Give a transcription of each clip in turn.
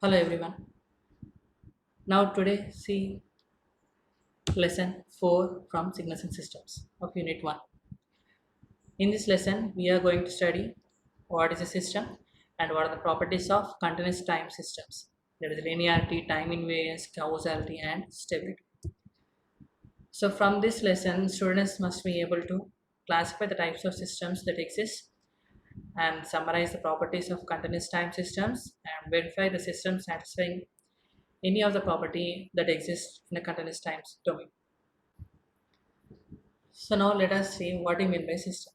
Hello everyone. Now today see lesson 4 from Signals and Systems of Unit 1. In this lesson we are going to study what is a system and what are the properties of continuous time systems. There is linearity, time invariance, causality and stability. So from this lesson students must be able to classify the types of systems that exist and summarize the properties of continuous time systems and verify the system satisfying any of the property that exists in a continuous time domain. So now let us see what we mean by system.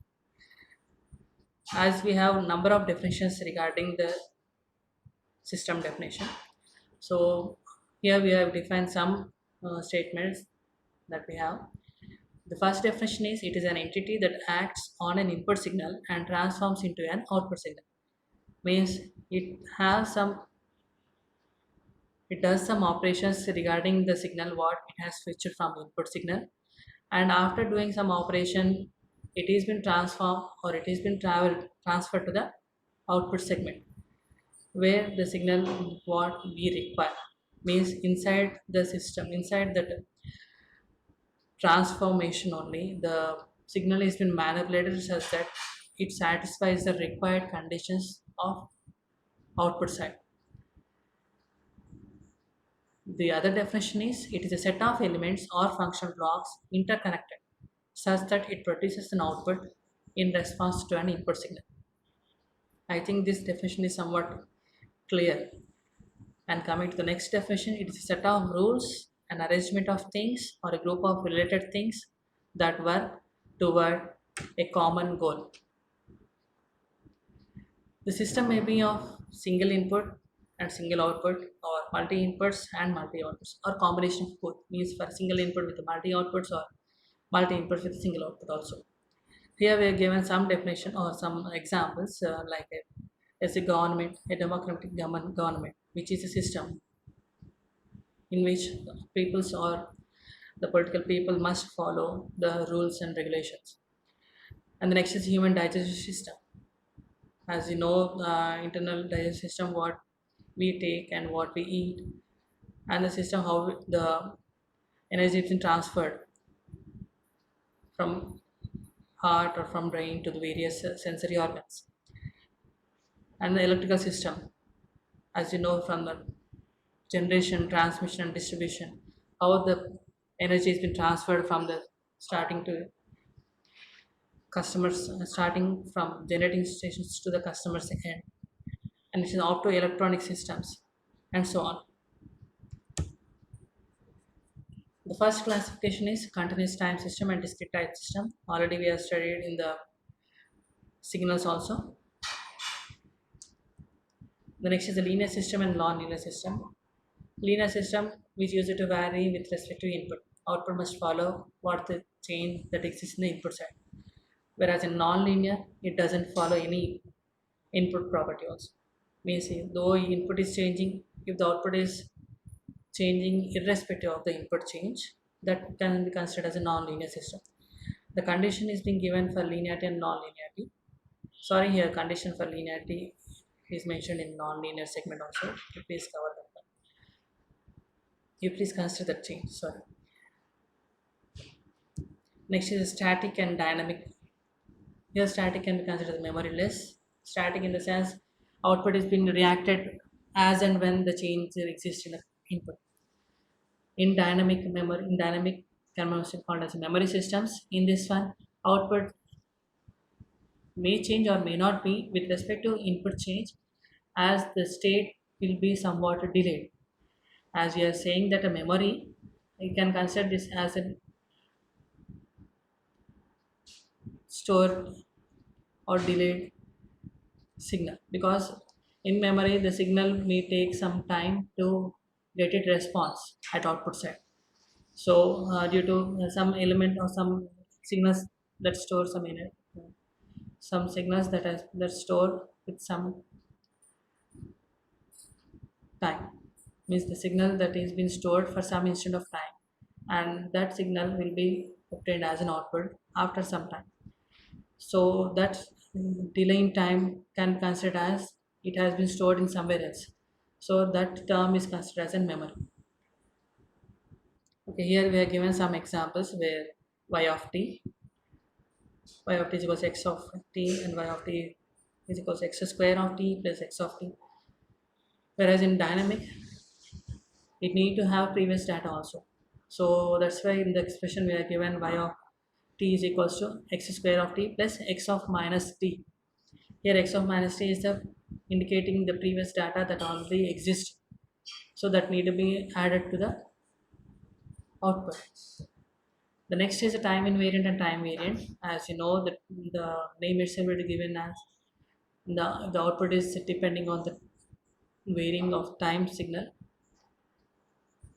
As we have number of definitions regarding the system definition. So here we have defined some statements that we have. The first definition is it is an entity that acts on an input signal and transforms into an output signal. Means it does some operations regarding the signal what it has switched from input signal, and after doing some operation it has been transformed or it has been transferred to the output segment where the signal what we require. Means inside the system, inside that transformation only, the signal has been manipulated such that it satisfies the required conditions of output side. The other definition is it is a set of elements or function blocks interconnected such that it produces an output in response to an input signal. I think this definition is somewhat clear. And coming to the next definition, it is a set of rules, an arrangement of things or a group of related things that work toward a common goal. The system may be of single input and single output, or multi inputs and multi outputs, or combination of both. Means for single input with multi outputs or multi inputs with single output also. Here we are given some definition or some examples as a government, a democratic government, which is a system in which peoples or the political people must follow the rules and regulations. And the next is human digestive system. As you know, internal digestive system, what we take and what we eat, and the system how the energy is transferred from heart or from brain to the various sensory organs. And the electrical system, as you know, from the generation, transmission and distribution, how the energy has been transferred from the starting to customers, starting from generating stations to the customers end, and it is optoelectronic systems and so on. The first classification is continuous time system and discrete time system. Already we have studied in the signals also. The next is the linear system and non-linear system. Linear system which used to vary with respect to input. Output must follow what the change that exists in the input side. Whereas in non-linear, it doesn't follow any input property also. Means though input is changing, if the output is changing irrespective of the input change, that can be considered as a non-linear system. The condition is being given for linearity and non-linearity. Sorry, here condition for linearity is mentioned in non-linear segment also. You please cover that one. You please consider that change. Sorry. Next is static and dynamic. Here static can be considered as memoryless. Static in the sense output is being reacted as and when the change exists in the input. In dynamic can be also called as memory systems. In this one, output may change or may not be with respect to input change, as the state will be somewhat delayed. As we are saying that a memory, you can consider this as a stored or delayed signal, because in memory the signal may take some time to get its response at output side. So due to some element or some signals that store some signals that store with some time, means the signal that is been stored for some instant of time, and that signal will be obtained as an output after some time. So that delay in time can be considered as it has been stored in somewhere else. So that term is considered as a memory. Okay, here we are given some examples where y of t is equals to x of t and y of t is equals to x square of t plus x of t. Whereas in dynamic, it need to have previous data also. So that's why in the expression we are given y of t is equals to x square of t plus x of minus t. Here x of minus t is the indicating the previous data that already exists. So that need to be added to the output. The next is a time invariant and time variant. As you know, the name itself will be given as the output is depending on the varying of time signal,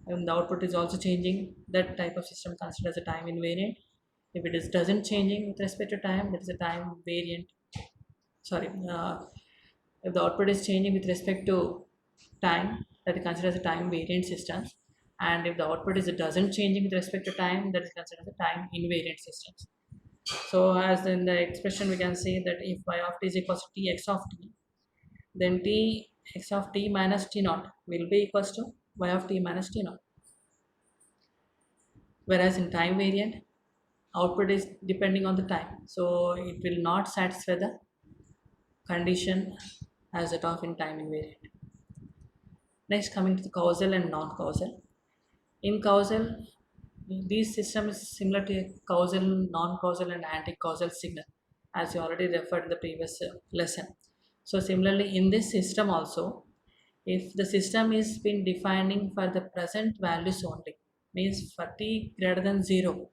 and the output is also changing. That type of system considered as a time invariant. If it is doesn't changing with respect to time, that is a time variant. Sorry, if the output is changing with respect to time, that is considered as a time variant system. And if the output is doesn't changing with respect to time, that is considered as a time invariant systems. So as in the expression we can say that if y of t is equals to t x of t, then t x of t minus t naught will be equals to y of t minus t naught. Whereas in time variant, output is depending on the time, so it will not satisfy the condition as it of in time invariant. Next, coming to the causal and non-causal. In causal, these systems is similar to a causal, non-causal, and anti-causal signal, as you already referred in the previous lesson. So similarly, in this system also, if the system is been defining for the present values only, means for t greater than 0,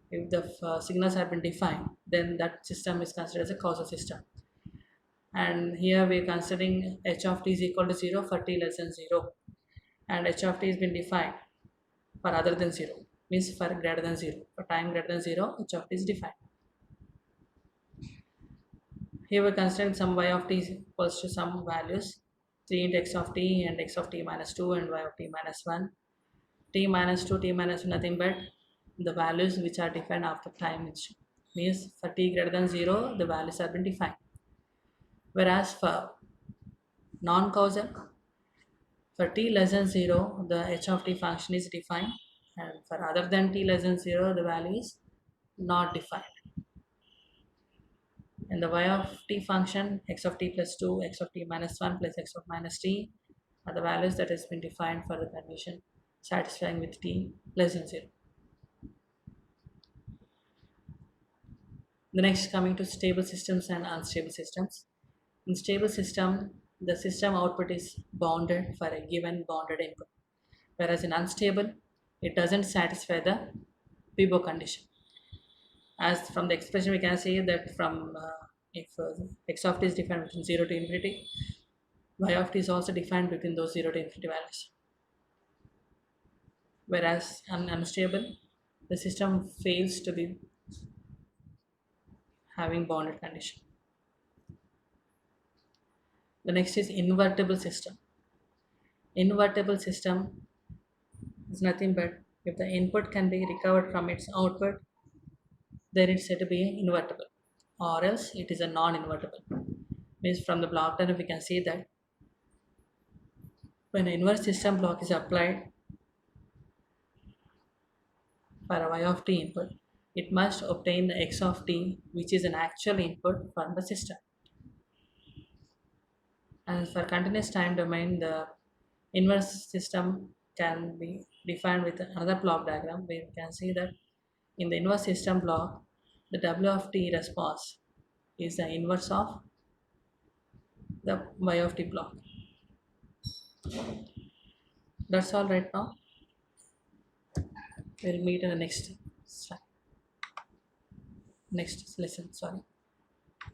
if the signals have been defined, then that system is considered as a causal system. And here we are considering h of t is equal to 0 for t less than 0, and h of t has been defined for other than 0, means for greater than 0. For time greater than 0, h of t is defined. Here we are considering some y of t is equals to some values 3 into x of t and x of t minus 2 and y of t minus 1. T minus 2, t minus 2, nothing but the values which are defined after time, which means for t greater than 0, the values have been defined. Whereas for non-causal, for t less than 0, the h of t function is defined, and for other than t less than 0, the value is not defined. And the y of t function, x of t plus 2, x of t minus 1 plus x of minus t are the values that has been defined for the condition satisfying with t less than 0. The next, coming to stable systems and unstable systems. In stable system, the system output is bounded for a given bounded input, whereas in unstable, it doesn't satisfy the PIBO condition. As from the expression we can say that from if x of t is defined between 0 to infinity, y of t is also defined between those 0 to infinity values. Whereas unstable, the system fails to be having bounded condition. The next is invertible system. Invertible system is nothing but if the input can be recovered from its output, then it's said to be invertible, or else it is a non-invertible. Means from the block diagram we can see that when an inverse system block is applied for a y of t input, it must obtain the x of t, which is an actual input from the system. And for continuous time domain, the inverse system can be defined with another block diagram where you can see that in the inverse system block, the w of t response is the inverse of the y of t block. That's all right now. We'll meet in the next slide. Next lesson, sorry.